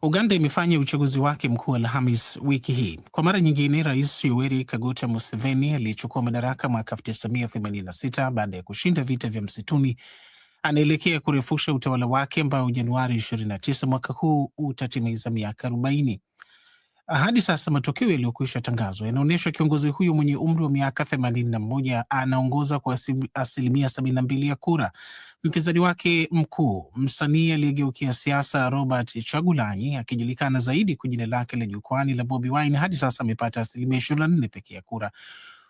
Uganda imefanya uchaguzi wake mkuu Alhamis wiki hii. Kwa mara nyingine, Rais Yoweri Kaguta Museveni aliyechukua madaraka mwaka 1986 baada ya kushinda vita vya msituni anaelekea kurefusha utawala wake ambao Januari 29 mwaka huu utatimiza miaka 40. Hadi sasa matokeo yaliyokwisha tangazwa yanaonyesha kiongozi huyo mwenye umri wa miaka 81 anaongoza kwa asilimia 72 ya kura. Mpinzani wake mkuu, msanii aliyegeukia siasa Robert Chagulanyi, akijulikana zaidi kwa jina lake la jukwani la Bobi Wine, hadi sasa amepata asilimia 24 pekee ya kura.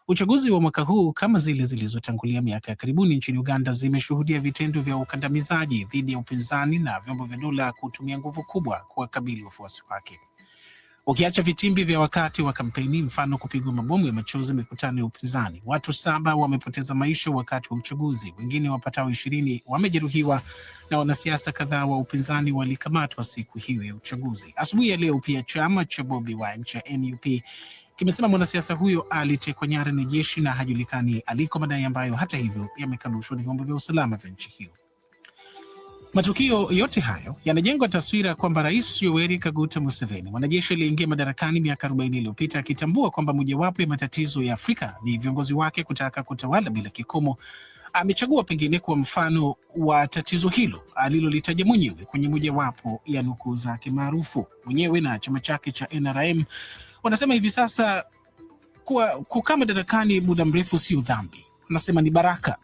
Uchaguzi wa mwaka huu, kama zile zilizotangulia miaka ya karibuni nchini Uganda, zimeshuhudia vitendo vya ukandamizaji dhidi ya upinzani na vyombo vya dola kutumia nguvu kubwa kuwakabili wafuasi wake. Ukiacha vitimbi vya wakati wa kampeni, mfano kupigwa mabomu ya machozi mikutano ya upinzani, watu 7 wamepoteza maisha wakati wa uchaguzi, wengine wapatao 20 wamejeruhiwa na wanasiasa kadhaa wa upinzani walikamatwa siku hiyo ya uchaguzi. Asubuhi ya leo pia chama cha Bobi Wine cha NUP kimesema mwanasiasa huyo alitekwa nyara na jeshi na hajulikani aliko, madai ambayo hata hivyo yamekanushwa na vyombo vya usalama vya nchi hiyo. Matukio yote hayo yanajengwa taswira kwamba Rais Yoweri Kaguta Museveni, mwanajeshi aliyeingia madarakani miaka 40 iliyopita, akitambua kwamba mojawapo ya matatizo ya Afrika ni viongozi wake kutaka kutawala bila kikomo, amechagua pengine kwa mfano wa tatizo hilo alilolitaja mwenyewe kwenye mojawapo ya nukuu zake maarufu. Mwenyewe na chama chake cha NRM wanasema hivi sasa kukaa madarakani muda mrefu sio dhambi, wanasema ni baraka,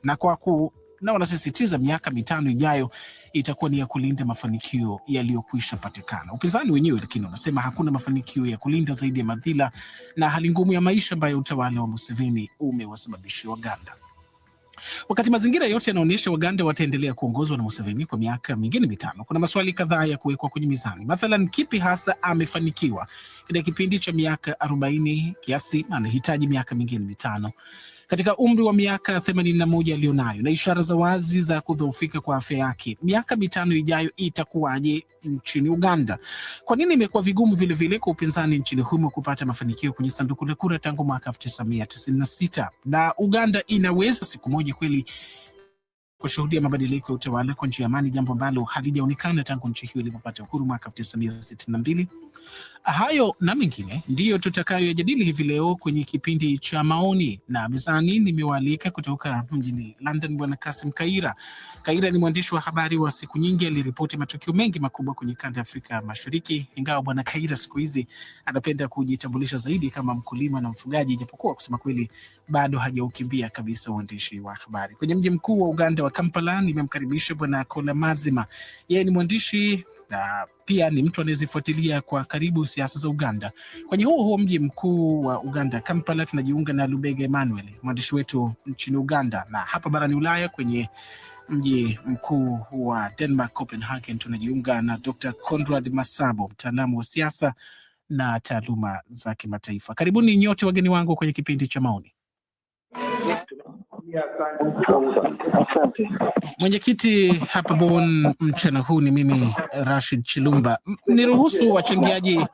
na wanasisitiza miaka 5 ijayo itakuwa ni ya kulinda mafanikio yaliyokwisha patikana. Upinzani wenyewe lakini wanasema hakuna mafanikio ya kulinda zaidi ya madhila na hali ngumu ya maisha ambayo utawala wa Museveni umewasababishia Waganda. Wakati mazingira yote yanaonyesha Waganda wataendelea kuongozwa na Museveni kwa miaka mingine 5, kuna maswali kadhaa ya kuwekwa kwenye mizani. Mathalan, kipi hasa amefanikiwa katika kipindi cha miaka 40 kiasi anahitaji miaka mingine 5? Katika umri wa miaka 81 alionayo na ishara za wazi za kudhoofika kwa afya yake, miaka 5 ijayo itakuwaje nchini Uganda? Kwa nini imekuwa vigumu vile vile kwa upinzani nchini humo kupata mafanikio kwenye sanduku la kura tangu mwaka 1996? Na Uganda inaweza siku moja kweli kushuhudia mabadiliko ya utawala kwa njia ya amani, jambo ambalo halijaonekana tangu nchi hiyo ilipopata uhuru mwaka 1962? Hayo na mengine ndiyo tutakayoyajadili hivi leo kwenye kipindi cha Maoni, na mezani nimewaalika kutoka mjini London Bwana Kasim Kaira. Kaira ni mwandishi wa habari wa siku nyingi, aliripoti matukio mengi makubwa kwenye kanda ya Afrika Mashariki, ingawa Bwana Kaira siku hizi anapenda kujitambulisha zaidi kama mkulima na mfugaji, japokuwa kusema kweli bado hajaukimbia kabisa uandishi wa habari. Kwenye mji mkuu wa Uganda wa Kampala nimemkaribisha Bwana Kola Mazima. Yeye ni mwandishi na pia ni mtu anayezifuatilia kwa karibu siasa za Uganda. Kwenye huo mji mkuu wa Uganda, Kampala, tunajiunga na Lubega Emmanuel, mwandishi wetu nchini Uganda, na hapa barani Ulaya kwenye mji mkuu wa Denmark, Copenhagen, tunajiunga na Dr. Conrad Masabo, mtaalamu wa siasa na taaluma za kimataifa. Karibuni nyote wageni wangu kwenye kipindi cha Maoni. Mwenyekiti hapa Bonn mchana huu ni mimi Rashid Chilumba. Niruhusu wachangiaji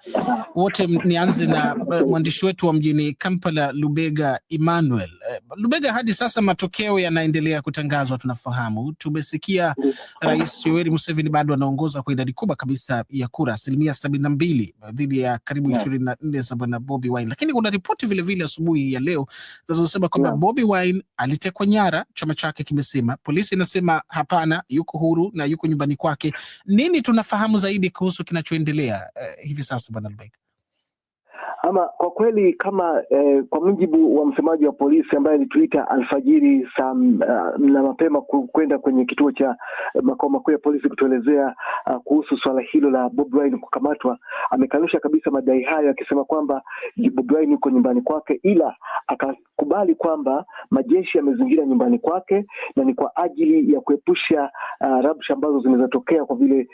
wote, nianze na mwandishi wetu wa mjini Kampala Lubega Emmanuel. Lubega, hadi sasa matokeo yanaendelea kutangazwa, tunafahamu. Tumesikia Rais Yoweri Museveni bado anaongoza kwa idadi kubwa kabisa ya kura, asilimia 72 dhidi ya karibu 24 za Bwana Bobi Wine. Lakini kuna ripoti vile vile asubuhi ya leo zinazosema kwamba Bobi Wine alitekwa nyara, chama chake kimesema. Polisi inasema hapana, yuko huru na yuko nyumbani kwake. Nini tunafahamu zaidi kuhusu kinachoendelea hivi sasa Bwana Lubega? Ama kwa kweli kama kwa mujibu wa msemaji wa polisi ambaye alituita alfajiri na mapema kwenda kwenye kituo cha makao makuu ya polisi kutuelezea kuhusu swala hilo la Bobi Wine kukamatwa, amekanusha kabisa madai hayo, akisema kwamba Bobi Wine yuko nyumbani kwake, ila akakubali kwamba majeshi yamezingira nyumbani kwake na ni kwa ajili ya kuepusha rabsha ambazo zinazotokea, kwa vile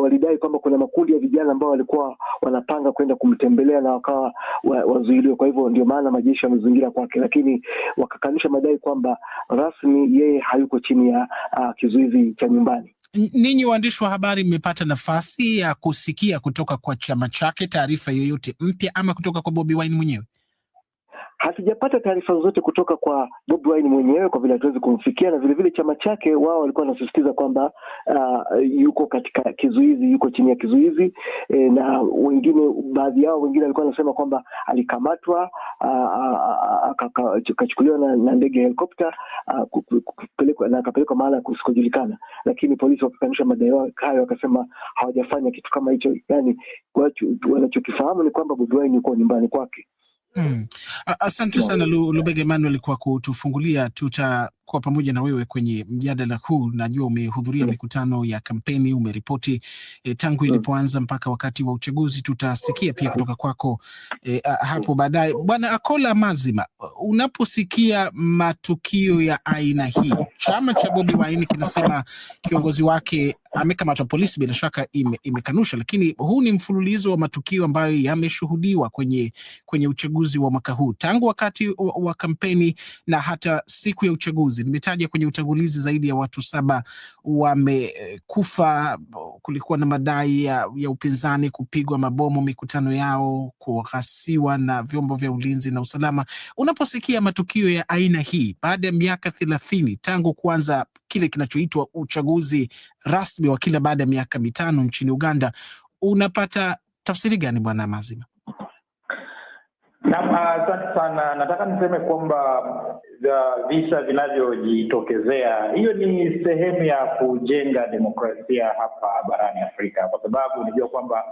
walidai kwamba kuna makundi ya vijana ambao walikuwa wanapanga kwenda kumtembelea na wakawa wazuiliwa. Kwa hivyo ndio maana majeshi yamezingira kwake, lakini wakakanusha madai kwamba rasmi yeye hayuko chini ya kizuizi cha nyumbani. Ninyi waandishi wa habari mmepata nafasi ya kusikia kutoka kwa chama chake taarifa yoyote mpya ama kutoka kwa Bobi Wine mwenyewe? Hatujapata taarifa zote kutoka kwa Bobi Wine mwenyewe kwa vile hatuwezi kumfikia, na vile vile chama chake wao walikuwa wanasisitiza kwamba yuko katika kizuizi, yuko chini ya kizuizi, na wengine, baadhi yao wengine walikuwa wanasema kwamba alikamatwa akachukuliwa na ndege ya helikopta akapelekwa mahali kusikojulikana, lakini polisi wakakanusha madai hayo, wakasema hawajafanya kitu kama hicho. Yani wanachokifahamu ni kwamba Bobi Wine yuko nyumbani kwake. Asante sana Lubega Emmanuel kwa kutufungulia. Tutakuwa pamoja na wewe kwenye mjadala huu. Najua umehudhuria mikutano ya kampeni, umeripoti tangu ilipoanza mpaka wakati wa uchaguzi. Tutasikia pia kutoka kwako hapo baadaye. Bwana Akola Mazima, unaposikia matukio ya aina hii, chama cha Bobi Wine kinasema kiongozi wake amekamatwa, polisi bila shaka imekanusha, lakini huu ni mfululizo wa matukio ambayo yameshuhudiwa kwenye uchaguzi wa mwaka huu, tangu wakati wa kampeni na hata siku ya uchaguzi. Nimetaja kwenye utangulizi zaidi ya watu 7 wamekufa. Kulikuwa na madai ya upinzani kupigwa mabomu mikutano yao, kughasiwa na vyombo vya ulinzi na usalama. Unaposikia matukio ya aina hii baada ya miaka 30 tangu kuanza kile kinachoitwa uchaguzi rasmi wa kila baada ya miaka 5 nchini Uganda, unapata tafsiri gani Bwana Mazima? Asante sana. Nataka niseme kwamba visa vinavyojitokezea, hiyo ni sehemu ya kujenga demokrasia hapa barani Afrika, kwa sababu unajua kwamba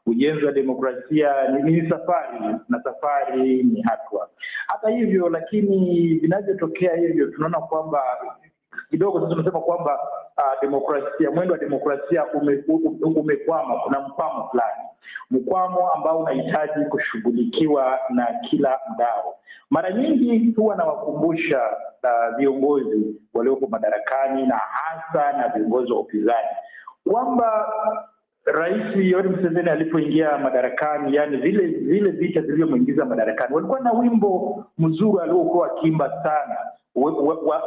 ujenzi wa demokrasia ni safari, na safari ni hatua. Hata hivyo, lakini vinavyotokea hivyo tunaona kwamba kidogo sasa tunasema kwamba demokrasia, mwendo wa demokrasia umekwama. Kuna mkwamo fulani, mkwamo ambao unahitaji kushughulikiwa na kila mdau. Mara nyingi huwa nawakumbusha viongozi walioko madarakani na hasa na viongozi wa upinzani kwamba Rais Yoweri Museveni alipoingia madarakani, yani vile vita vilivyomuingiza madarakani, walikuwa na wimbo mzuri aliokuwa akiimba sana.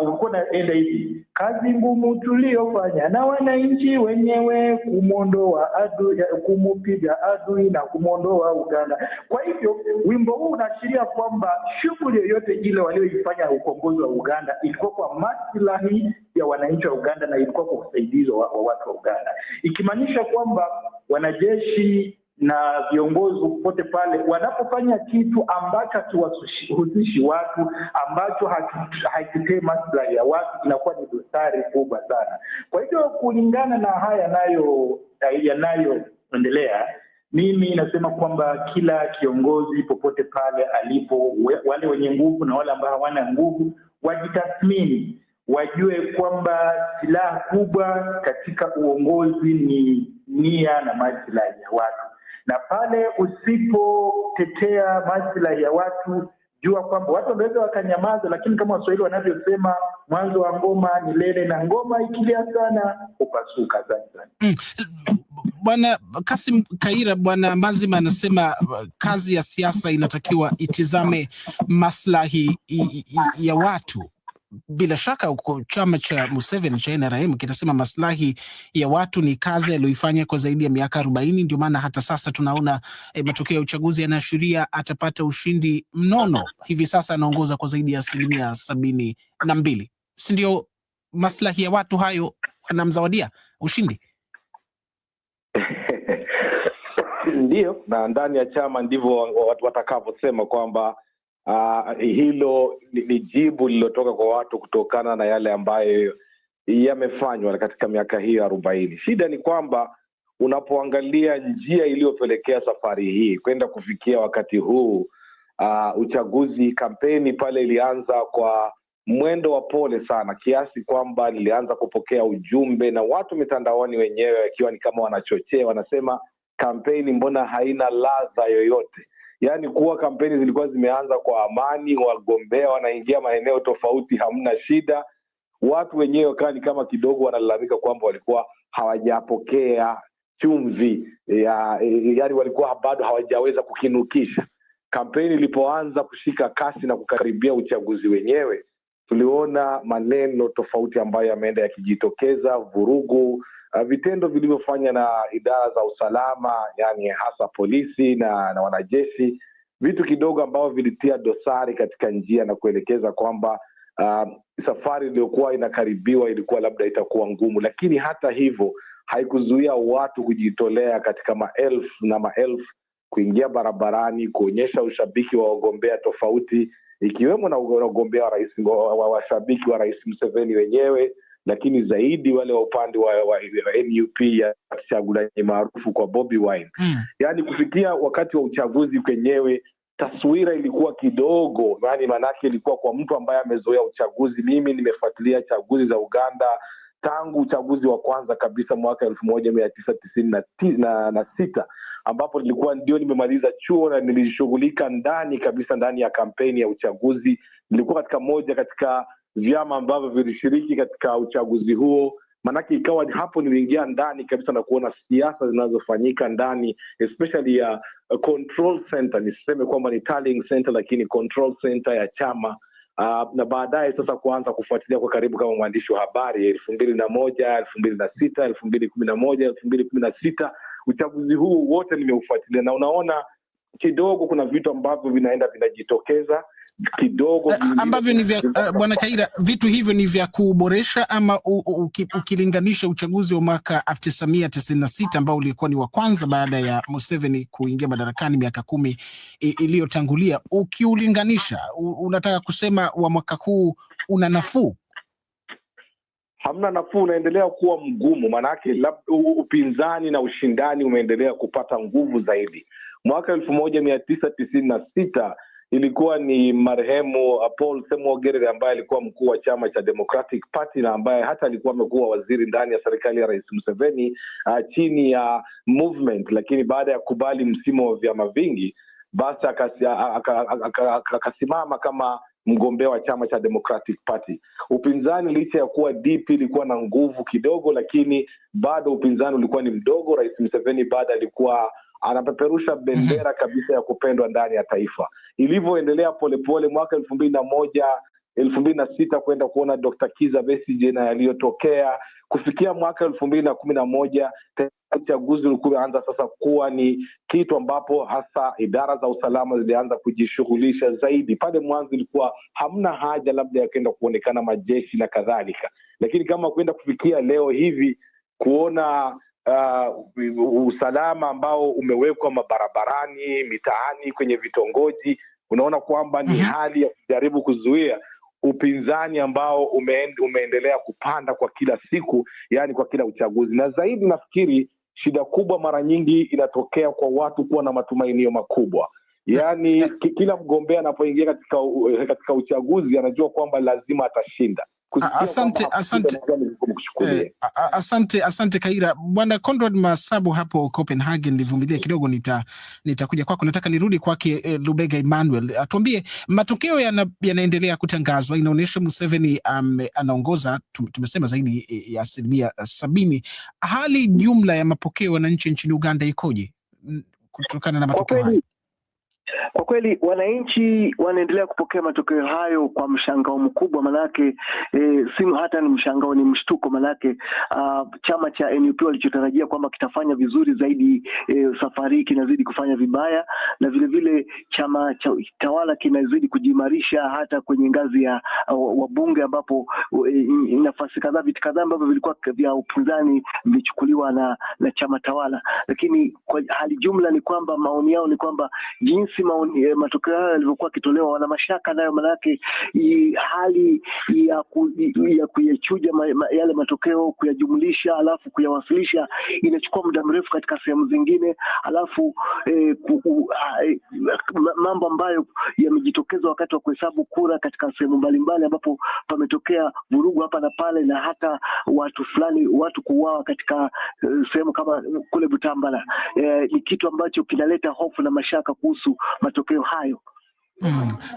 Ulikuwa naenda hivi: kazi ngumu tuliofanya na wananchi wenyewe, kumondoa adui, kumupiga adui na kumondoa Uganda. Kwa hivyo wimbo huu unaashiria kwamba shughuli yoyote ile walioifanya ukombozi wa Uganda ilikuwa kwa maslahi ya wananchi wa Uganda na ilikuwa kwa usaidizi wa watu wa Uganda, ikimaanisha kwamba wanajeshi na viongozi popote pale wanapofanya kitu ambacho hakiwahusishi watu, ambacho hakitei maslahi ya watu, inakuwa ni dosari kubwa sana. Kwa hivyo kulingana na haya yanayoendelea, mimi nasema kwamba kila kiongozi popote pale alipo, wale wenye nguvu na wale ambao hawana nguvu, wajitathmini, wajue kwamba silaha kubwa katika uongozi ni nia na maslahi ya watu. Na pale usipotetea maslahi ya watu, jua kwamba watu wanaweza wakanyamaza, lakini kama Waswahili wanavyosema, mwanzo wa ngoma ni lele, na ngoma ikilia sana upasuka. Sana. Bwana Kasim Kaira, Bwana Mazima anasema kazi ya siasa inatakiwa itizame maslahi ya watu. Bila shaka chama cha Museveni cha NRM kinasema maslahi ya watu ni kazi aliyoifanya kwa zaidi ya miaka 40. Ndio maana hata sasa tunaona matokeo ya uchaguzi yanaashiria atapata ushindi mnono. Hivi sasa anaongoza kwa zaidi ya 72%. Si ndio maslahi ya watu hayo anamzawadia ushindi? Ndio, na ndani ya chama ndivyo watakavyosema kwamba hilo ni jibu lililotoka kwa watu kutokana na yale ambayo yamefanywa katika miaka hiyo 40. Shida ni kwamba unapoangalia njia iliyopelekea safari hii kwenda kufikia wakati huu, uchaguzi, kampeni pale ilianza kwa mwendo wa pole sana, kiasi kwamba nilianza kupokea ujumbe na watu mitandaoni wenyewe wakiwa ni kama wanachochea, wanasema kampeni mbona haina ladha yoyote. Yaani kuwa kampeni zilikuwa zimeanza kwa amani, wagombea wanaingia maeneo tofauti, hamna shida. Watu wenyewe kani kama kidogo wanalalamika kwamba walikuwa hawajapokea chumvi, yaani walikuwa bado hawajaweza kukinukisha. Kampeni ilipoanza kushika kasi na kukaribia uchaguzi wenyewe, tuliona maneno tofauti ambayo yameenda yakijitokeza, vurugu, vitendo vilivyofanya na idara za usalama, yani hasa polisi na wanajeshi, vitu kidogo ambavyo vilitia dosari katika njia na kuelekeza kwamba safari iliyokuwa inakaribiwa ilikuwa labda itakuwa ngumu, lakini hata hivyo haikuzuia watu kujitolea katika maelfu na maelfu kuingia barabarani kuonyesha ushabiki wa wagombea tofauti, ikiwemo na wagombea wa rais, washabiki wa Rais Museveni wenyewe, lakini zaidi wale wa upande wa NUP ya Kyagulanyi maarufu kwa Bobi Wine. Yaani kufikia wakati wa uchaguzi kwenyewe taswira ilikuwa kidogo, maanake ilikuwa kwa mtu ambaye amezoea uchaguzi. Mimi nimefuatilia chaguzi za Uganda tangu uchaguzi wa kwanza kabisa mwaka 1996 ambapo nilikuwa ndio nimemaliza chuo na nilishughulika ndani ya kampeni ya uchaguzi. Nilikuwa katika vyama ambavyo vilishiriki katika uchaguzi huo, manake ikawa hapo niliingia ndani kabisa na kuona siasa zinazofanyika ndani, especially ya control center, niseme kwamba ni tallying center lakini control center ya chama. Na baadaye sasa kuanza kufuatilia kwa karibu kama mwandishi wa habari 2001, 2006, 2011, 2016, uchaguzi huu wote nimeufuatilia, na unaona kidogo kuna vitu ambavyo vinajitokeza kidogo ambavyo ni vya Bwana Kaira, vitu hivyo ni vya kuboresha, ama ukilinganisha uchaguzi wa mwaka 1996 ambao ulikuwa ni wa kwanza baada ya Museveni kuingia madarakani miaka 10 iliyotangulia, ukiulinganisha, unataka kusema wa mwaka huu una nafuu? Hamna nafuu, unaendelea kuwa mgumu, manake upinzani na ushindani umeendelea kupata nguvu zaidi. Mwaka 1996 ilikuwa ni marehemu Paul Semogerere ambaye alikuwa mkuu wa chama cha Democratic Party na ambaye hata alikuwa amekuwa waziri ndani ya serikali ya Rais Museveni chini ya movement, lakini baada ya kubali msimu wa vyama vingi basi akasimama kama mgombea wa chama cha Democratic Party. Upinzani licha ya kuwa DP ilikuwa na nguvu kidogo, lakini bado upinzani ulikuwa ni mdogo. Rais Museveni bado alikuwa anapeperusha bendera kabisa ya kupendwa ndani ya taifa. Ilivyoendelea polepole mwaka 2001, 2006 kwenda kuona Dr. Kizza Besigye na yaliyotokea, kufikia mwaka 2011 uchaguzi ulikuwa unaanza sasa kuwa ni kitu ambapo hasa idara za usalama zilianza kujishughulisha zaidi. Pale mwanzo ilikuwa hamna haja labda ya kwenda kuonekana majeshi na kadhalika, lakini kama kwenda kufikia leo hivi kuona usalama ambao umewekwa mabarabarani, mitaani, kwenye vitongoji, unaona kwamba ni hali ya kujaribu kuzuia upinzani ambao umeendelea kupanda kwa kila siku, yani kwa kila uchaguzi. Na zaidi nafikiri shida kubwa mara nyingi inatokea kwa watu kuwa na matumainio makubwa. Yani kila mgombea anapoingia katika uchaguzi anajua kwamba lazima atashinda. Asante Kaira. Bwana Conrad Masabo hapo Copenhagen, nilivumilia kidogo, nitakuja kwako. Nataka nirudi kwake Lubega Emmanuel, atuambie matokeo yanaendelea kutangazwa, inaonyesha Museveni anaongoza, tumesema zaidi ya 70%. Hali jumla ya mapokeo wananchi nchini Uganda ikoje kutokana na matokeo hayo? Kwa kweli wananchi wanaendelea kupokea matokeo hayo kwa mshangao mkubwa, manake si hata ni mshangao, ni mshtuko, manake chama cha NUP walichotarajia kwamba kitafanya vizuri zaidi safari kinazidi kufanya vibaya, na vile vile chama cha tawala kinazidi kujimarisha hata kwenye ngazi ya wabunge, ambapo nafasi kadhaa, viti kadhaa ambavyo vilikuwa vya upinzani vilichukuliwa na chama tawala. Lakini kwa hali jumla ni kwamba maoni yao ni kwamba jinsi matokeo hayo yalivyokuwa kitolewa, wana mashaka nayo, manake hali ya kuyachuja yale matokeo, kuyajumlisha alafu kuyawasilisha inachukua muda mrefu katika sehemu zingine, alafu mambo ambayo yamejitokeza wakati wa kuhesabu kura katika sehemu mbalimbali ambapo pametokea vurugu hapa na pale, na hata watu kuuawa katika sehemu kama kule Butambala, ni kitu ambacho kinaleta hofu na mashaka kuhusu matokeo hayo.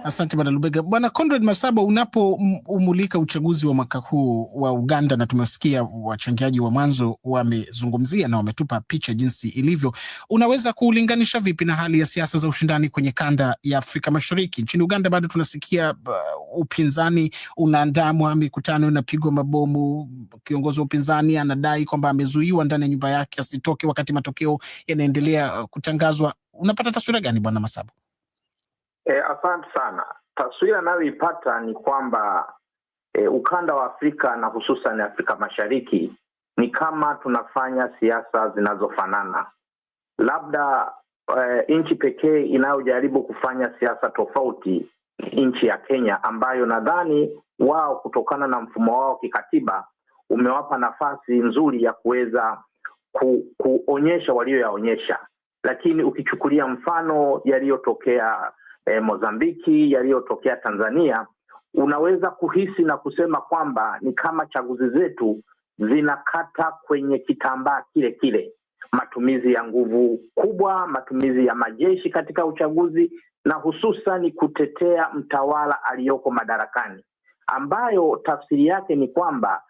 Asante Bwana Lubega. Bwana Conrad Masabo, unapoumulika uchaguzi wa mwaka huu wa Uganda, na tumesikia wachangiaji wa mwanzo wamezungumzia na wametupa picha jinsi ilivyo, unaweza kuulinganisha vipi na hali ya siasa za ushindani kwenye kanda ya Afrika Mashariki? Nchini Uganda bado tunasikia upinzani unaandamwa, mikutano inapigwa mabomu, kiongozi wa upinzani anadai kwamba amezuiwa ndani ya nyumba yake asitoke wakati matokeo yanaendelea kutangazwa. Unapata taswira gani Bwana Masabo? Asante sana. Taswira nayoipata ni kwamba ukanda wa Afrika na hususan Afrika Mashariki ni kama tunafanya siasa zinazofanana. Labda nchi pekee inayojaribu kufanya siasa tofauti nchi ya Kenya, ambayo nadhani wao kutokana na mfumo wao kikatiba umewapa nafasi nzuri ya kuweza kuonyesha walioyaonyesha. Lakini ukichukulia mfano yaliyotokea Mozambiki, yaliyotokea Tanzania, unaweza kuhisi na kusema kwamba ni kama chaguzi zetu zinakata kwenye kitambaa kile kile. Matumizi ya nguvu kubwa, matumizi ya majeshi katika uchaguzi, na hususan kutetea mtawala aliyoko madarakani, ambayo tafsiri yake ni kwamba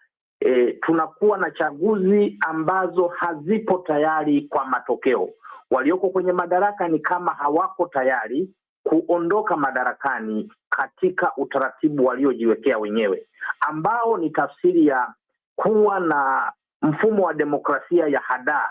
tunakuwa na chaguzi ambazo hazipo tayari kwa matokeo. Walioko kwenye madaraka ni kama hawako tayari kuondoka madarakani katika utaratibu waliojiwekea wenyewe, ambao ni tafsiri ya kuwa na mfumo wa demokrasia ya hadaa,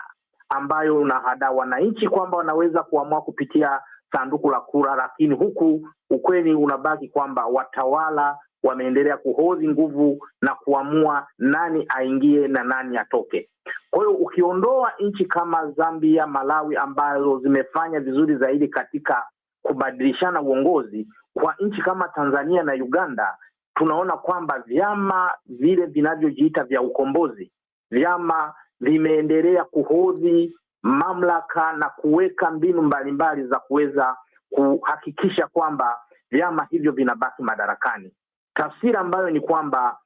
ambayo unahadaa wananchi kwamba wanaweza kuamua kupitia sanduku la kura, lakini huku ukweli unabaki kwamba watawala wameendelea kuhodhi nguvu na kuamua nani aingie na nani atoke. Kwa hiyo ukiondoa nchi kama Zambia, Malawi ambazo zimefanya vizuri zaidi katika kubadilishana uongozi, kwa nchi kama Tanzania na Uganda tunaona kwamba vyama vile vinavyojiita vya ukombozi, vyama vimeendelea kuhodhi mamlaka na kuweka mbinu mbalimbali za kuweza kuhakikisha kwamba vyama hivyo vinabaki madarakani. Tafsiri ambayo ni kwamba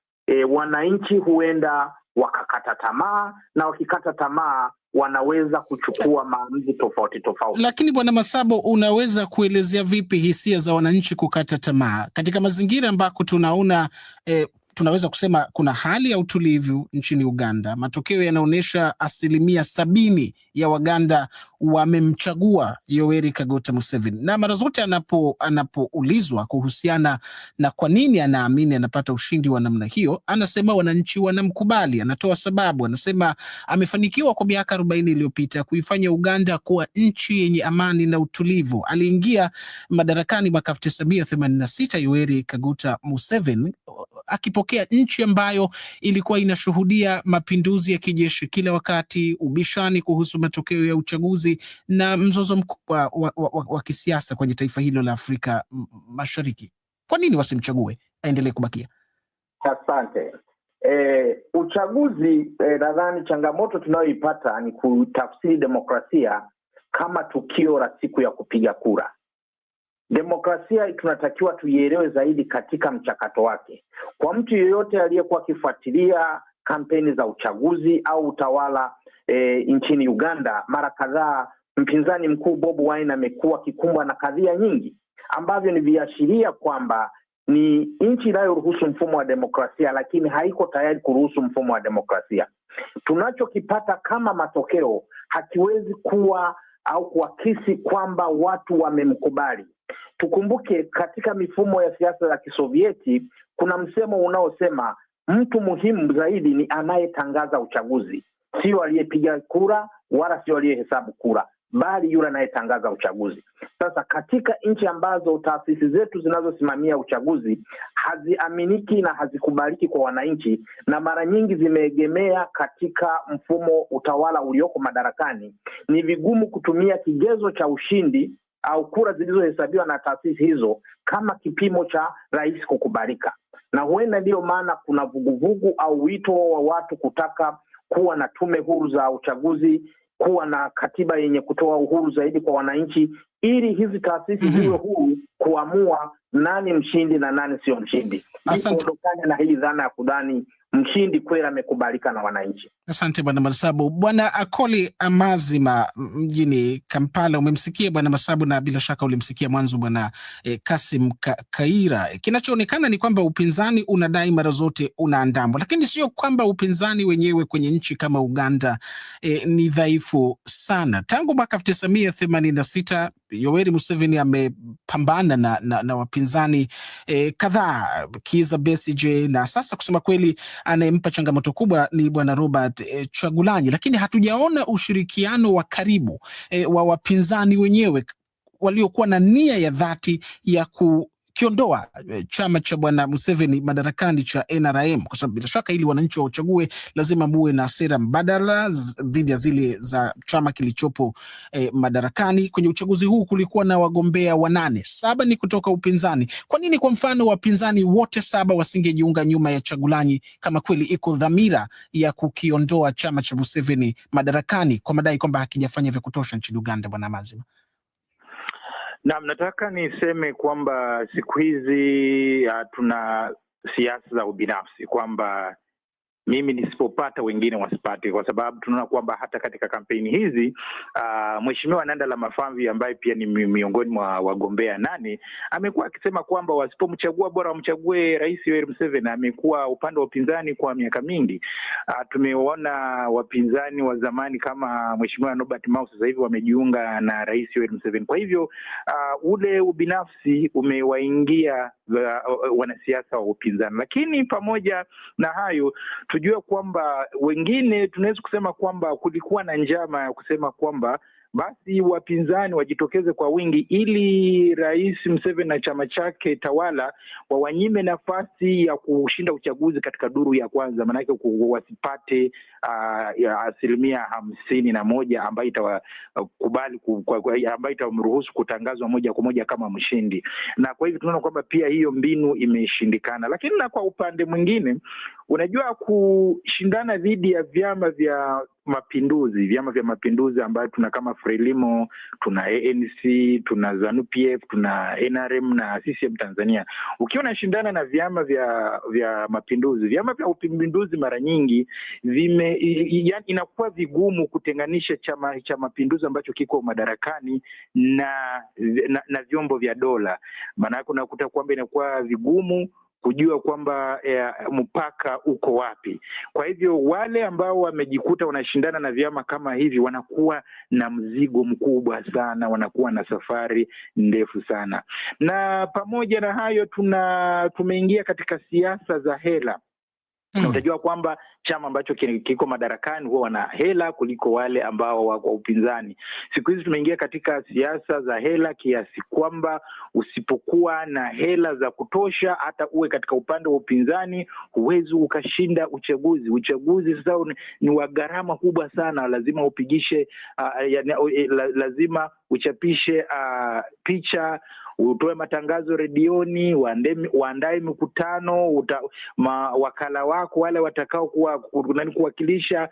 wananchi huenda wakakata tamaa, na wakikata tamaa wanaweza kuchukua maamuzi tofauti tofauti. Lakini Bwana Masabo, unaweza kuelezea vipi hisia za wananchi kukata tamaa katika mazingira ambako tunaona tunaweza kusema kuna hali ya utulivu nchini Uganda? Matokeo yanaonyesha 70% ya Waganda wamemchagua Yoweri Kaguta Museveni, na mara zote anapoulizwa kuhusiana na kwa nini anaamini anapata ushindi wa namna hiyo, anasema wananchi wanamkubali. Anatoa sababu, anasema amefanikiwa kwa miaka 40 iliyopita kuifanya Uganda kuwa nchi yenye amani na utulivu. Aliingia madarakani mwaka 1986 Yoweri Kaguta Museveni akipokea nchi ambayo ilikuwa inashuhudia mapinduzi ya kijeshi kila wakati, ubishani kuhusu matokeo ya uchaguzi na mzozo mkubwa wa kisiasa kwenye taifa hilo la Afrika Mashariki. Kwa nini wasimchague aendelee kubakia? Asante. Uchaguzi, nadhani changamoto tunayoipata ni kutafsiri demokrasia kama tukio la siku ya kupiga kura. Demokrasia tunatakiwa tuielewe zaidi katika mchakato wake. Kwa mtu yeyote aliyekuwa akifuatilia kampeni za uchaguzi au utawala nchini Uganda, mara kadhaa mpinzani mkuu Bobi Wine amekuwa akikumbwa na kadhia nyingi ambavyo ni viashiria kwamba ni nchi inayoruhusu mfumo wa demokrasia, lakini haiko tayari kuruhusu mfumo wa demokrasia. Tunachokipata kama matokeo hakiwezi kuwa au kuakisi kwamba watu wamemkubali. Tukumbuke katika mifumo ya siasa za Kisovieti kuna msemo unaosema mtu muhimu zaidi ni anayetangaza uchaguzi, sio aliyepiga kura wala sio aliyehesabu kura, bali yule anayetangaza uchaguzi. Sasa katika nchi ambazo taasisi zetu zinazosimamia uchaguzi haziaminiki na hazikubaliki kwa wananchi, na mara nyingi zimeegemea katika mfumo utawala ulioko madarakani, ni vigumu kutumia kigezo cha ushindi au kura zilizohesabiwa na taasisi hizo kama kipimo cha rais kukubalika. Na huenda ndiyo maana kuna vuguvugu au wito wa watu kutaka kuwa na tume huru za uchaguzi, kuwa na katiba yenye kutoa uhuru zaidi kwa wananchi, ili hizi taasisi ziwe huru kuamua nani mshindi na nani sio mshindi. Kuondokana na hii dhana ya kudhani mshindi kweli amekubalika na wananchi. Asante Bwana Masabu. Bwana Akoli Amazima mjini Kampala, umemsikia Bwana Masabu na bila shaka ulimsikia mwanzo Bwana Kasim Kaira. Kinachoonekana ni kwamba upinzani unadai mara zote unaandamwa, lakini sio kwamba upinzani wenyewe kwenye nchi kama Uganda ni dhaifu sana. Tangu mwaka 1986 Yoweri Museveni amepambana na wapinzani kadhaa, Kizza Besigye, na sasa kusema kweli anayempa changamoto kubwa ni Bwana Robert Chagulanyi, lakini hatujaona ushirikiano wa karibu wa wapinzani wenyewe waliokuwa na nia ya dhati ya kiondoa chama cha bwana Museveni madarakani cha NRM, kwa sababu bila shaka ili wananchi wa uchague lazima muwe na sera mbadala dhidi ya zile za chama kilichopo madarakani. Kwenye uchaguzi huu kulikuwa na wagombea 8, 7 ni kutoka upinzani. Kwa nini kwa mfano wapinzani wote 7 wasingejiunga nyuma ya Chagulanyi kama kweli iko dhamira ya kukiondoa chama cha Museveni madarakani kwa madai kwamba hakijafanya vya kutosha nchini Uganda, bwana Mazima? Naam, nataka niseme kwamba siku hizi tuna siasa za ubinafsi, kwamba mimi nisipopata wengine wasipate, kwa sababu tunaona kwamba hata katika kampeni hizi Mheshimiwa Nandala Mafamvi ambaye pia ni miongoni mwa wagombea 8 amekuwa akisema kwamba wasipomchagua bora wamchague Rais Yoweri Museveni. Amekuwa upande wa upinzani kwa miaka mingi. Tumeona wapinzani wa zamani kama Mheshimiwa Norbert Mao sasa hivi wamejiunga na Rais Yoweri Museveni. Kwa hivyo ule ubinafsi umewaingia wanasiasa wa upinzani. Lakini pamoja na hayo, tujue kwamba wengine tunaweza kusema kwamba kulikuwa na njama ya kusema kwamba basi wapinzani wajitokeze kwa wingi ili Rais Museveni na chama chake tawala wawanyime nafasi ya kushinda uchaguzi katika duru ya kwanza, maanake wasipate 51% ambayo itakubali ambayo itamruhusu kutangazwa moja kwa moja kama mshindi. Na kwa hivyo tunaona kwamba pia hiyo mbinu imeshindikana. Lakini na kwa upande mwingine, unajua kushindana dhidi ya vyama vya mapinduzi ambayo tuna kama Frelimo, tuna ANC, tuna ZANU-PF, tuna NRM na CCM Tanzania. Ukiwa unashindana na vyama vya mapinduzi, vyama vya upinduzi mara nyingi inakuwa vigumu kutenganisha chama cha mapinduzi ambacho kiko madarakani na vyombo vya dola. Maana yake unakuta kwamba inakuwa vigumu kujua kwamba mpaka uko wapi. Kwa hivyo wale ambao wamejikuta wanashindana na vyama kama hivi wanakuwa na mzigo mkubwa sana, wanakuwa na safari ndefu sana. Na pamoja na hayo tumeingia katika siasa za hela. Na utajua kwamba chama ambacho kiko madarakani huwa wana hela kuliko wale ambao wako upinzani. Siku hizi tumeingia katika siasa za hela kiasi kwamba usipokuwa na hela za kutosha, hata uwe katika upande wa upinzani, huwezi ukashinda uchaguzi. Uchaguzi sasa ni wa gharama kubwa sana. Lazima upigishe lazima uchapishe picha, utoe matangazo redioni, uandae mikutano, wakala wako wale watakao kuwakilisha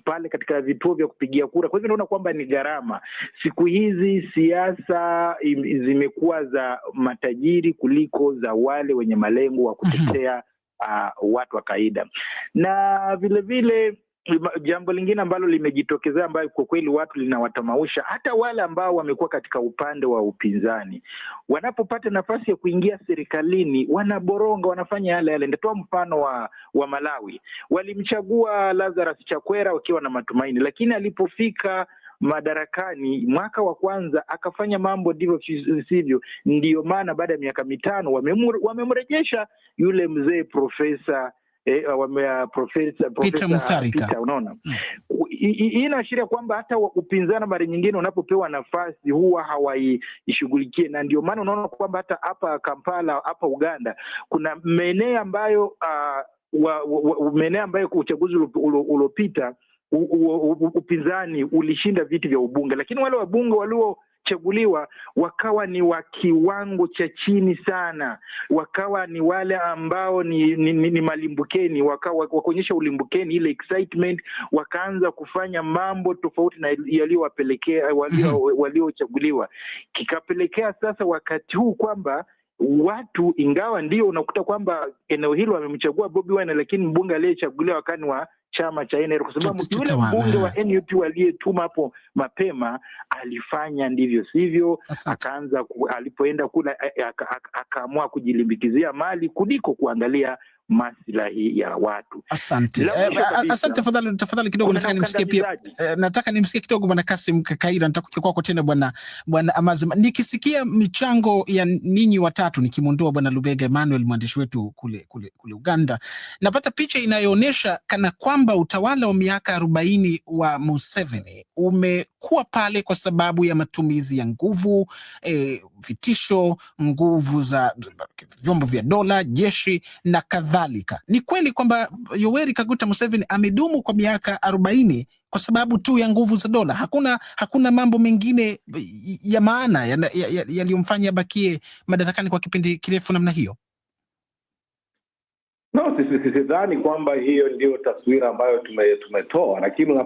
pale katika vituo vya kupigia kura. Kwa hivyo naona kwamba ni gharama. Siku hizi siasa zimekuwa za matajiri kuliko za wale wenye malengo wa kutetea watu wa kawaida. Na vile vile jambo lingine ambalo limejitokezea ambayo kwa kweli watu linawatamausha, hata wale ambao wamekuwa katika upande wa upinzani, wanapopata nafasi ya kuingia serikalini wanaboronga, wanafanya yale. Nitatoa mfano wa Malawi. Walimchagua Lazarus Chakwera wakiwa na matumaini, lakini alipofika madarakani mwaka wa kwanza akafanya mambo ndivyo sivyo. Ndiyo maana baada ya miaka 5 wamemrejesha yule mzee Profesa Peter Mutharika. Unaona, hii inaashiria kwamba hata upinzani mara nyingine unapopewa nafasi huwa hawaishughulikie. Na ndio maana unaona kwamba hata hapa Kampala, hapa Uganda, kuna maeneo ambayo uchaguzi uliopita upinzani ulishinda viti vya ubunge, lakini wale wabunge waliochaguliwa wakawa ni wa kiwango cha chini sana, wakawa ni wale ambao ni malimbukeni, wakaonyesha ulimbukeni, ile excitement, wakaanza kufanya mambo tofauti na yaliyowapelekea waliochaguliwa. Kikapelekea sasa wakati huu kwamba watu, ingawa ndio unakuta kwamba eneo hilo wamemchagua Bobi Wine, lakini mbunge aliyechaguliwa wakati wa chama cha NRM, kwa sababu yule mbunge wa NUP aliyetuma hapo mapema alifanya ndivyo sivyo. Akaanza alipoenda kula akaamua kujilimbikizia mali kuliko kuangalia maslahi ya watu. Asante. Asante, tafadhali kidogo nataka nimsikie pia. Nataka nimsikie kidogo bwana Kasim Kaira, nitakuja kwako tena bwana Amazima. Nikisikia michango ya ninyi watatu, nikimondoa bwana Lubega Emmanuel mwandishi wetu kule Uganda, napata picha inayoonyesha kana kwamba utawala wa miaka 40 wa Museveni hakuwa pale kwa sababu ya matumizi ya nguvu, vitisho, nguvu za vyombo vya dola, jeshi na kadhalika. Ni kweli kwamba Yoweri Kaguta Museveni amedumu kwa miaka 40 kwa sababu tu ya nguvu za dola. Hakuna mambo mengine ya maana yaliyomfanya abakie madarakani kwa kipindi kirefu namna hiyo. No, sidhani kwamba hiyo ndio taswira ambayo tumetoa, lakini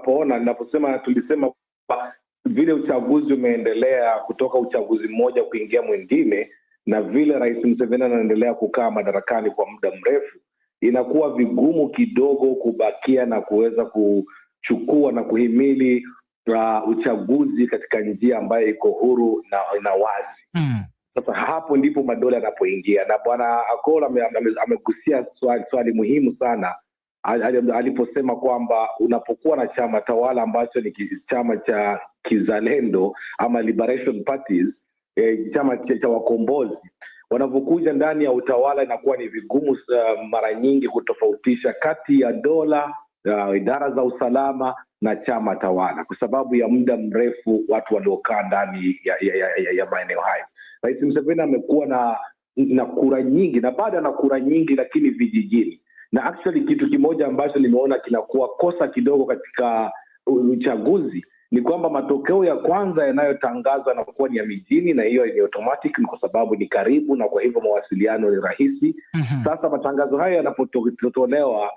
tulisema vile uchaguzi umeendelea kutoka uchaguzi mmoja kuingia mwingine, na vile Rais Museveni anaendelea kukaa madarakani kwa muda mrefu, inakuwa vigumu kidogo kubakia na kuweza kuchukua na kuhimili uchaguzi katika njia ambayo iko huru na wazi. Sasa hapo ndipo madola yanapoingia, na Bwana Akola amegusia swali muhimu sana aliposema kwamba unapokuwa na chama tawala ambacho ni chama cha kizalendo ama liberation parties, chama cha wakombozi, wanapokuja ndani ya utawala inakuwa ni vigumu mara nyingi kutofautisha kati ya dola, idara za usalama na chama tawala, kwa sababu ya muda mrefu watu waliokaa ndani ya maeneo hayo. Rais Museveni amekuwa na kura nyingi na bado ana kura nyingi, lakini vijijini. Na actually kitu kimoja ambacho nimeona kinakuwa kosa kidogo katika uchaguzi ni kwamba matokeo ya kwanza yanayotangazwa yanakuwa ni ya mijini, na hiyo ni automatic kwa sababu ni karibu na kwa hivyo mawasiliano ni rahisi. Sasa matangazo haya yanapotolewa,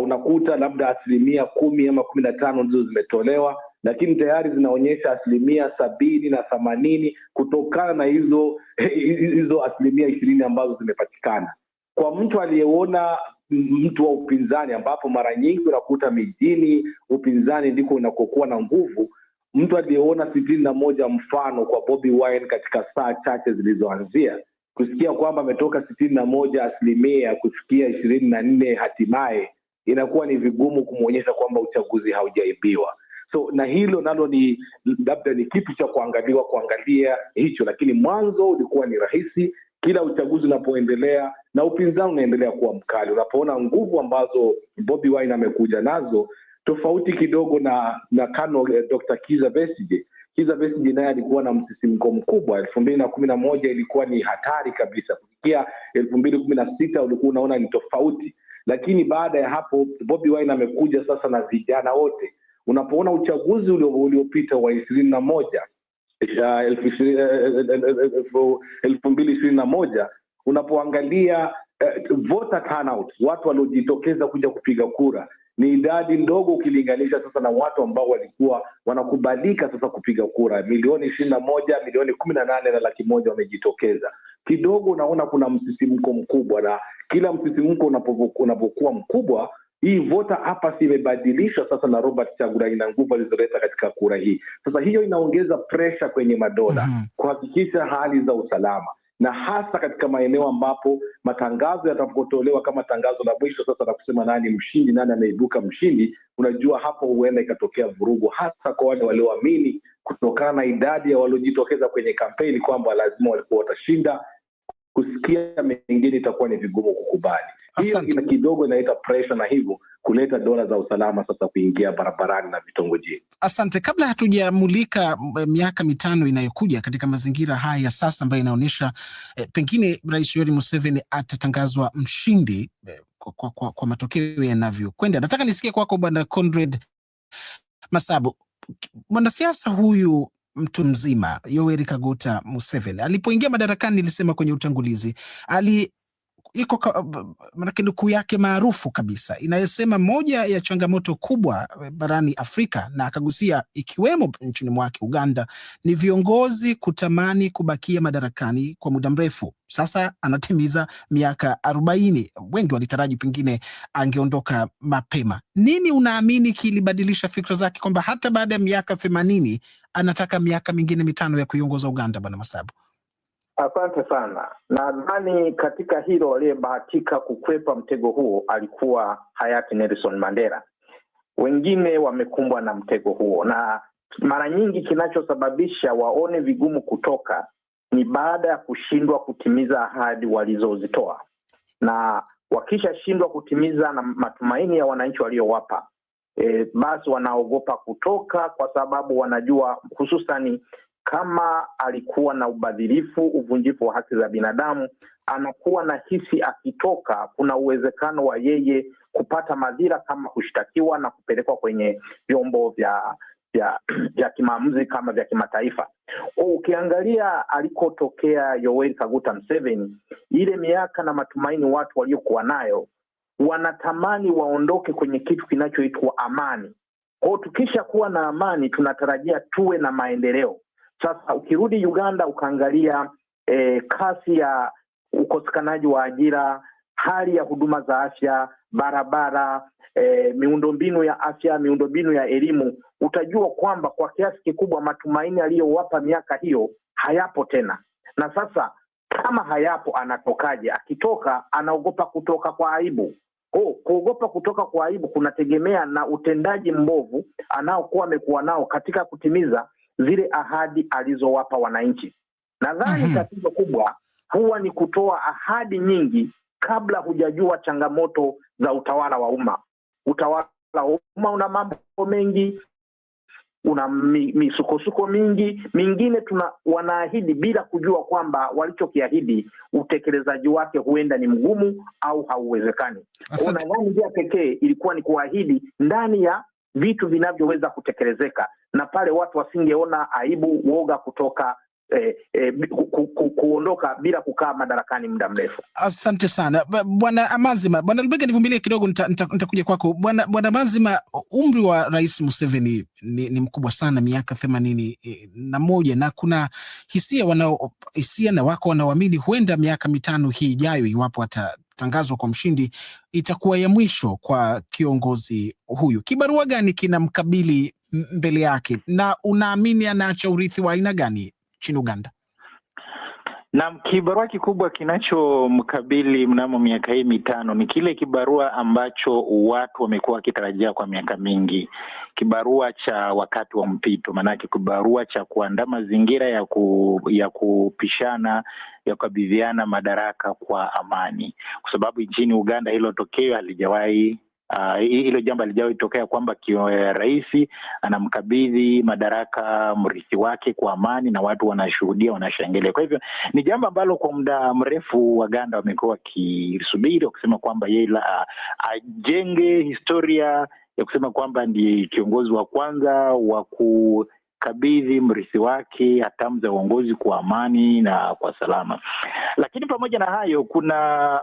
unakuta labda 10% ama 15% ndizo zimetolewa, lakini tayari zinaonyesha 70% na 80% kutokana na hizo 20% ambazo zimepatikana. Kwa mtu aliyeona mtu wa upinzani, ambapo mara nyingi unakuta mijini upinzani ndiko unakokuwa na nguvu, mtu aliyeona 61 mfano kwa Bobi Wine katika saa chache zilizoanzia, kusikia kwamba ametoka 61% kufikia 24% hatimaye, inakuwa ni vigumu kumuonyesha kwamba uchaguzi haujaibiwa. So na hilo nalo ni labda ni kitu cha kuangalia hicho, lakini mwanzo ulikuwa ni rahisi. Kila uchaguzi unapoendelea na upinzani unaendelea kuwa mkali, unapoona nguvu ambazo Bobi Wine amekuja nazo, tofauti kidogo na Kano Dr. Kizza Besigye. Kizza Besigye naye alikuwa na msisimko mkubwa. 2011 ilikuwa ni hatari kabisa. Kufikia 2016 ulikuwa unaona ni tofauti, lakini baada ya hapo Bobi Wine amekuja sasa na vijana wote. Unapoona uchaguzi uliopita wa 2021, unapoangalia voter turnout, watu waliojitokeza kuja kupiga kura, ni idadi ndogo ukilinganisha sasa na watu ambao walikuwa wanakubalika sasa kupiga kura. Milioni 21, milioni 18.1 wamejitokeza. Kidogo unaona kuna msisimko mkubwa, na kila msisimko unapokuwa mkubwa, hii voter apathy imebadilishwa sasa na Robert Kyagulanyi na nguvu alizoleta katika kura hii. Sasa hiyo inaongeza pressure kwenye madola kuhakikisha hali za usalama, na hasa katika maeneo ambapo matangazo yatapotolewa kama tangazo la mwisho sasa la kusema nani mshindi, nani ameibuka mshindi. Unajua hapo huenda ikatokea vurugu, hasa kwa wale walioamini kutokana na idadi ya waliojitokeza kwenye kampeni kwamba lazima walikuwa watashinda. Kusikia mengine itakuwa ni vigumu kukubali. Hiyo kidogo inaleta pressure, na hivyo kuleta dola za usalama sasa kuingia barabarani na vitongojini. Asante. Kabla hatujamulika miaka 5 inayokuja katika mazingira haya ya sasa ambayo inaonyesha pengine Rais Yoweri Museveni atatangazwa mshindi kwa matokeo yanavyokwenda, nataka nisikie kwako Bwana Conrad Masabo. Mwanasiasa huyu mtu mzima Yoweri Kaguta Museveni alipoingia madarakani, nilisema kwenye utangulizi, manake nukuu yake maarufu kabisa inayosema moja ya changamoto kubwa barani Afrika, na akagusia ikiwemo nchini mwake Uganda, ni viongozi kutamani kubakia madarakani kwa muda mrefu. Sasa anatimiza miaka 40. Wengi walitaraji pengine angeondoka mapema. Nini unaamini kilibadilisha fikra zake kwamba hata baada ya miaka 80 anataka miaka mingine 5 ya kuiongoza Uganda, Bwana Masabo? Asante sana. Nadhani katika hilo aliyebahatika kukwepa mtego huo alikuwa hayati Nelson Mandela. Wengine wamekumbwa na mtego huo, na mara nyingi kinachosababisha waone vigumu kutoka ni baada ya kushindwa kutimiza ahadi walizozitoa, na wakishashindwa kutimiza na matumaini ya wananchi waliowapa, basi wanaogopa kutoka, kwa sababu wanajua hususani kama alikuwa na ubadhirifu, uvunjifu wa haki za binadamu, anakuwa na hisi akitoka kuna uwezekano wa yeye kupata madhira kama kushtakiwa na kupelekwa kwenye vyombo vya kimaamuzi kama vya kimataifa. Ukiangalia alikotokea Yoweri Kaguta Museveni, ile miaka na matumaini watu waliokuwa nayo, wanatamani waondoke kwenye kitu kinachoitwa amani. Kwa tukisha kuwa na amani, tunatarajia tuwe na maendeleo. Sasa ukirudi Uganda ukaangalia kasi ya ukosekanaji wa ajira, hali ya huduma za afya, barabara, miundombinu ya afya, miundombinu ya elimu, utajua kwamba kwa kiasi kikubwa matumaini aliyowapa miaka hiyo hayapo tena. Na sasa kama hayapo, anatokaje? Akitoka anaogopa kutoka kwa aibu. Kuogopa kutoka kwa aibu kunategemea na utendaji mbovu anaokuwa amekuwa nao katika kutimiza zile ahadi alizowapa wananchi. Nadhani tatizo kubwa huwa ni kutoa ahadi nyingi kabla hujajua changamoto za utawala wa umma. Utawala wa umma una mambo mengi, una misukosuko mingi, mingine wanaahidi bila kujua kwamba walichokiahidi utekelezaji wake huenda ni mgumu au hauwezekani. Nadhani njia pekee ilikuwa ni kuahidi ndani ya vitu vinavyoweza kutekelezeka, na pale watu wasingeona aibu, woga kutoka kuondoka bila kukaa madarakani muda mrefu. Asante sana Bwana Amazima. Bwana Lubega, nivumilie kidogo, nitakuja kwako. Bwana Amazima, umri wa Rais Museveni ni mkubwa sana, miaka 81, na kuna hisia na wako wanaoamini huenda miaka 5 hii ijayo, iwapo atatangazwa kwa mshindi, itakuwa ya mwisho kwa kiongozi huyu. Kibarua gani kinamkabili mbele yake, na unaamini anaacha urithi wa aina gani nchini Uganda? Na kibarua kikubwa kinachomkabili mnamo miaka hii 5 ni kile kibarua ambacho watu wamekuwa wakitarajia kwa miaka mingi, kibarua cha wakati wa mpito. Maanake kibarua cha kuandaa mazingira ya kupishana, ya kukabidhiana madaraka kwa amani, kwa sababu nchini Uganda hilo tokeo halijawahi hilo jambo halijawahi tokea, kwamba rais anamkabidhi madaraka mrithi wake kwa amani na watu wanashuhudia, wanashangilia. Kwa hivyo ni jambo ambalo kwa muda mrefu Waganda wamekuwa wakisubiri, wakisema kwamba yeye ajenge historia ya kusema kwamba ndiye kiongozi wa kwanza wa kukabidhi mrithi wake hatamu za uongozi kwa amani na kwa salama. Lakini pamoja na hayo, kuna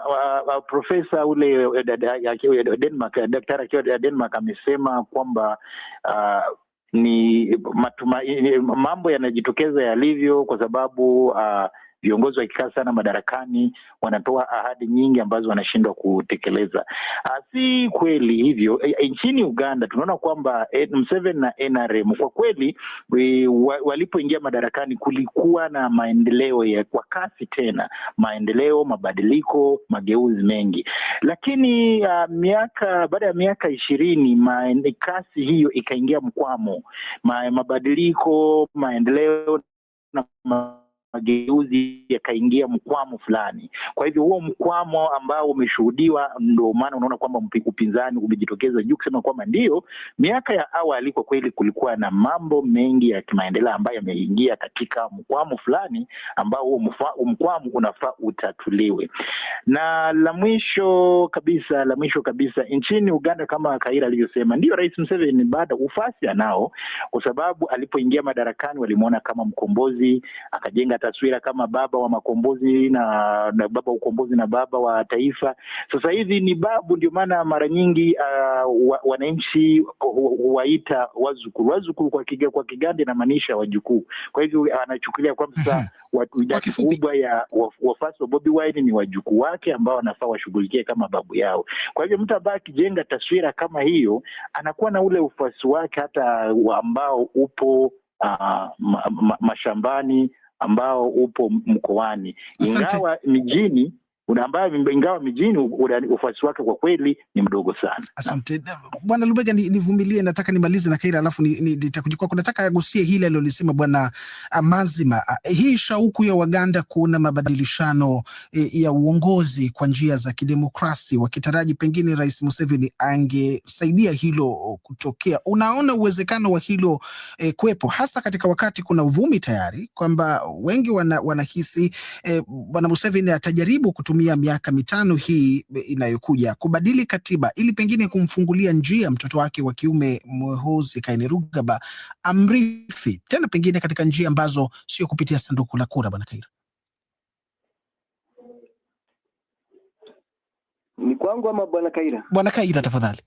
profesa ule daktari akiwa Denmark amesema kwamba ni mambo yanajitokeza yalivyo kwa sababu viongozi wakikaa sana madarakani wanatoa ahadi nyingi ambazo wanashindwa kutekeleza. Si kweli hivyo. Nchini Uganda tunaona kwamba Museveni na NRM kwa kweli walipoingia madarakani kulikuwa na maendeleo kwa kasi, tena maendeleo, mabadiliko, mageuzi mengi. Lakini baada ya miaka 20 kasi hiyo ikaingia mkwamo. Mabadiliko, maendeleo na mageuzi yakaingia mkwamo fulani. Kwa hivyo huo mkwamo ambao umeshuhudiwa, ndio maana unaona kwamba upinzani umejitokeza juu kusema kwamba ndio miaka ya awali kwa kweli kulikuwa na mambo mengi ya kimaendeleo ambayo yameingia katika mkwamo fulani ambao huo mkwamo unafaa utatuliwe. Na la mwisho kabisa nchini Uganda, kama Kaira alivyosema, ndio Rais Museveni baada ufasi anao, kwa sababu alipoingia madarakani walimuona kama mkombozi, akajenga taswira kama baba wa makombozi na baba wa ukombozi na baba wa taifa. Sasa hivi ni babu, ndio maana mara nyingi wananchi huwaita wazukuru kwa Kiganda inamaanisha wajukuu. Kwa hivyo anachukulia kwamba idadi kubwa ya wafasi wa Bobi Wine ni wajukuu wake ambao wanafaa washughulikie kama babu yao. Kwa hivyo mtu ambaye akijenga taswira kama hiyo anakuwa na ule ufasi wake hata ambao upo mashambani, ambao upo mkoani. Ingawa mijini ambayo ingawa mijini ufuasi wake kwa kweli ni mdogo sana. Asante Bwana Lubega, nivumilie, nataka nimalize na Kaira alafu nitakuja kwako. Nataka agusie hili alilolisema Bwana Mazima, hii shauku ya Waganda kuona mabadilishano ya uongozi kwa njia za kidemokrasi, wakitaraji pengine Rais Museveni angesaidia hilo kutokea. Unaona uwezekano wa hilo kuwepo, hasa katika wakati kuna uvumi tayari kwamba wengi wanahisi Bwana Museveni atajaribu kutumia miaka 5 hii inayokuja kubadili katiba ili pengine kumfungulia njia mtoto wake wa kiume Muhoozi Kainerugaba amrithi, tena pengine katika njia ambazo sio kupitia sanduku la kura. Bwana Kaira. Ni kwangu ama Bwana Kaira? Bwana Kaira tafadhali.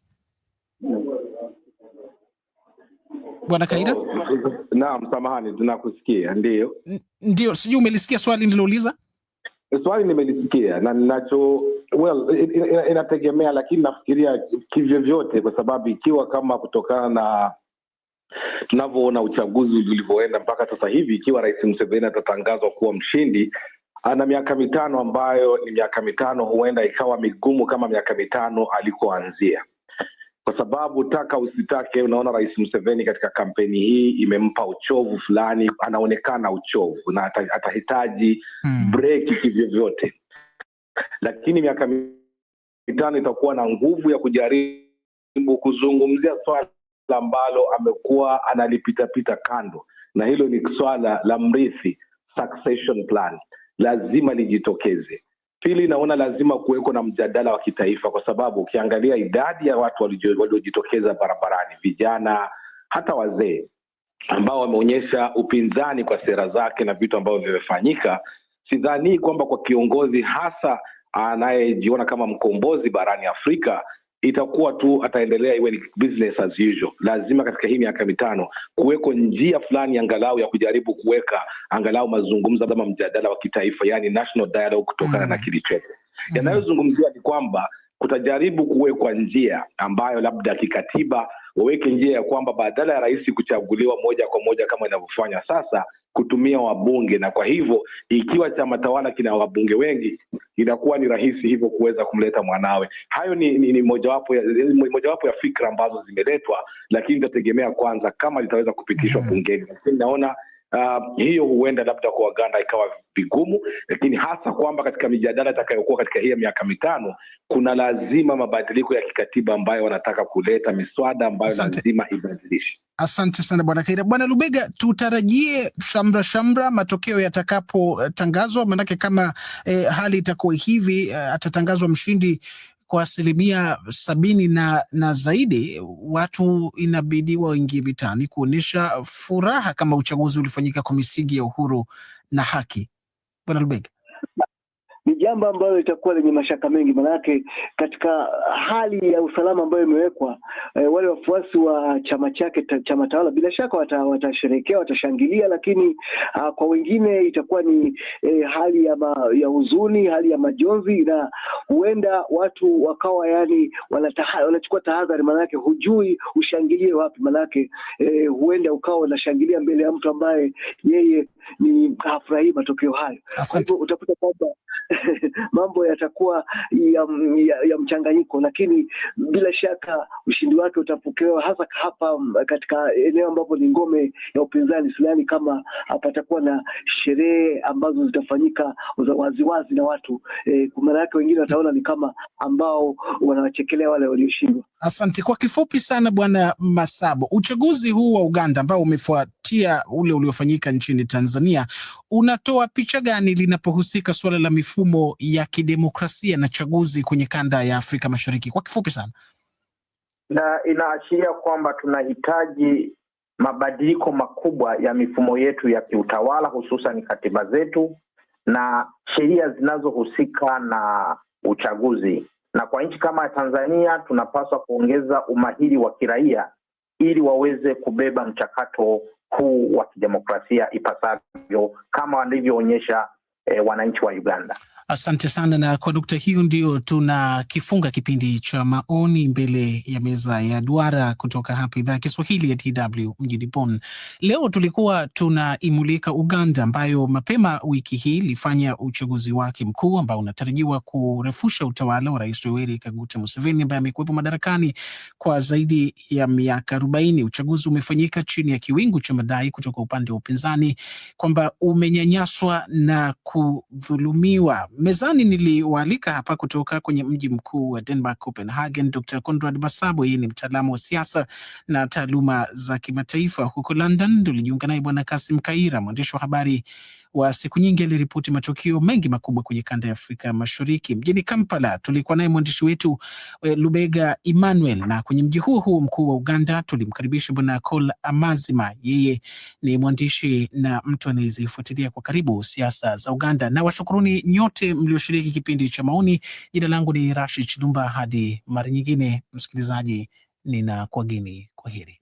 Bwana Kaira? Naam, samahani, tunakusikia. Ndio, sijui umelisikia swali nilouliza? Swali nimelisikia na ninacho inategemea, lakini nafikiria kivyo vyote, kwa sababu ikiwa kama kutokana na tunavyoona uchaguzi ulivyoenda mpaka sasa hivi, ikiwa Rais Museveni atatangazwa kuwa mshindi, ana miaka 5 ambayo ni miaka 5 huenda ikawa migumu kama miaka 5 alikoanzia, kwa sababu taka usitake, unaona Rais Museveni katika kampeni hii imempa uchovu fulani, anaonekana uchovu na atahitaji break kivyo vyote, lakini miaka 5 itakuwa na nguvu ya kujaribu kuzungumzia swala ambalo amekuwa analipitapita kando, na hilo ni swala la mrithi, succession plan, lazima lijitokeze. Pili, naona lazima kuweko na mjadala wa kitaifa, kwa sababu ukiangalia idadi ya watu waliojitokeza barabarani, vijana hata wazee, ambao wameonyesha upinzani kwa sera zake na vitu ambavyo vimefanyika, sidhani kwamba kwa kiongozi hasa anayejiona kama mkombozi barani Afrika itakuwa tu ataendelea iwe ni business as usual. Lazima katika hii miaka 5 kuweko njia fulani angalau ya kujaribu kuweka angalau mazungumzo ama mjadala wa kitaifa, yani national dialogue, kutokana na kilichopo. Yanayozungumziwa ni kwamba kutajaribu kuwekwa njia ambayo labda kikatiba waweke njia ya kwamba badala ya rais kuchaguliwa moja kwa moja kama inavyofanya sasa, kutumia wabunge, na kwa hivyo ikiwa chama tawala kina wabunge wengi inakuwa ni rahisi hivyo kuweza kumleta mwanawe. Hayo ni mojawapo ya fikra ambazo zimeletwa, lakini itategemea kwanza kama litaweza kupitishwa bungeni. Lakini naona hiyo huenda labda kwa Waganda ikawa vigumu, lakini hasa kwamba katika mijadala itakayokuwa katika hii miaka 5 kuna lazima mabadiliko ya kikatiba ambayo wanataka kuleta, miswada ambayo lazima ibadilishe. Asante sana Bwana Kaira. Bwana Lubega, tutarajie shamra matokeo yatakapotangazwa, manake kama hali itakuwa hivi, atatangazwa mshindi kwa 70% na zaidi, watu inabidi waingie vitani kuonesha furaha kama uchaguzi ulifanyika kwa misingi ya uhuru na haki. Bwana Lubega. Ni jambo ambalo litakuwa lenye mashaka mengi, manake katika hali ya usalama ambayo imewekwa, wale wafuasi wa chama chake, chama tawala, bila shaka watasherehekea, watashangilia, lakini kwa wengine itakuwa ni hali ya huzuni, hali ya majonzi, na huenda watu wakawa yani wanachukua tahadhari, manake hujui ushangilie wapi, manake huenda ukawa unashangilia mbele ya mtu ambaye yeye ni hafurahi matokeo hayo. Kwa hivyo utakuta kwamba mambo yatakuwa ya mchanganyiko, lakini bila shaka ushindi wake utapokelewa hasa hapa katika eneo ambapo ni ngome ya upinzani. Sidhani kama patakuwa na sherehe ambazo zitafanyika waziwazi na watu, kwa maana yake wengine wataona ni kama ambao wanawachekelea wale walioshindwa. Asante. Kwa kifupi sana Bwana Masabo, uchaguzi huu wa Uganda ambao umefuatia ule uliofanyika nchini Tanzania unatoa picha gani linapohusika suala la mifumo ya kidemokrasia na chaguzi kwenye kanda ya Afrika Mashariki? Kwa kifupi sana. Na inaashiria kwamba tunahitaji mabadiliko makubwa ya mifumo yetu ya kiutawala, hususan katiba zetu na sheria zinazohusika na uchaguzi. Na kwa nchi kama Tanzania tunapaswa kuongeza umahiri wa kiraia ili waweze kubeba mchakato huu wa kidemokrasia ipasavyo kama walivyoonyesha wananchi wa Uganda. Asante sana, na kwa nukta hiyo ndio tunakifunga kipindi cha maoni mbele ya meza ya duara kutoka hapa idhaa ya Kiswahili ya DW mjini Bonn. Leo tulikuwa tunaimulika Uganda ambayo mapema wiki hii ilifanya uchaguzi wake mkuu ambao unatarajiwa kurefusha utawala wa Rais Yoweri Kaguta Museveni ambaye amekuwepo madarakani kwa zaidi ya miaka 40. Uchaguzi umefanyika chini ya kiwingu cha madai kutoka upande wa upinzani kwamba umenyanyaswa na kudhulumiwa. Mezani niliwaalika hapa kutoka kwenye mji mkuu wa Denmark, Copenhagen, Dr. Conrad Basabo. Yeye ni mtaalamu wa siasa na taaluma za kimataifa. Huko London tulijiunga naye Bwana Kasim Kaira, mwandishi wa habari wa siku nyingi, aliripoti matukio mengi makubwa kwenye kanda ya Afrika Mashariki. Mjini Kampala tulikuwa naye mwandishi wetu Lubega Emmanuel, na kwenye mji huo huo mkuu wa Uganda tulimkaribisha Bwana Col Amazima. Yeye ni mwandishi na mtu anayezifuatilia kwa karibu siasa za Uganda. Na washukuruni nyote mlioshiriki kipindi cha maoni. Jina langu ni Rashid Chilumba. Hadi mara nyingine, msikilizaji, nina kwageni. Kwaheri.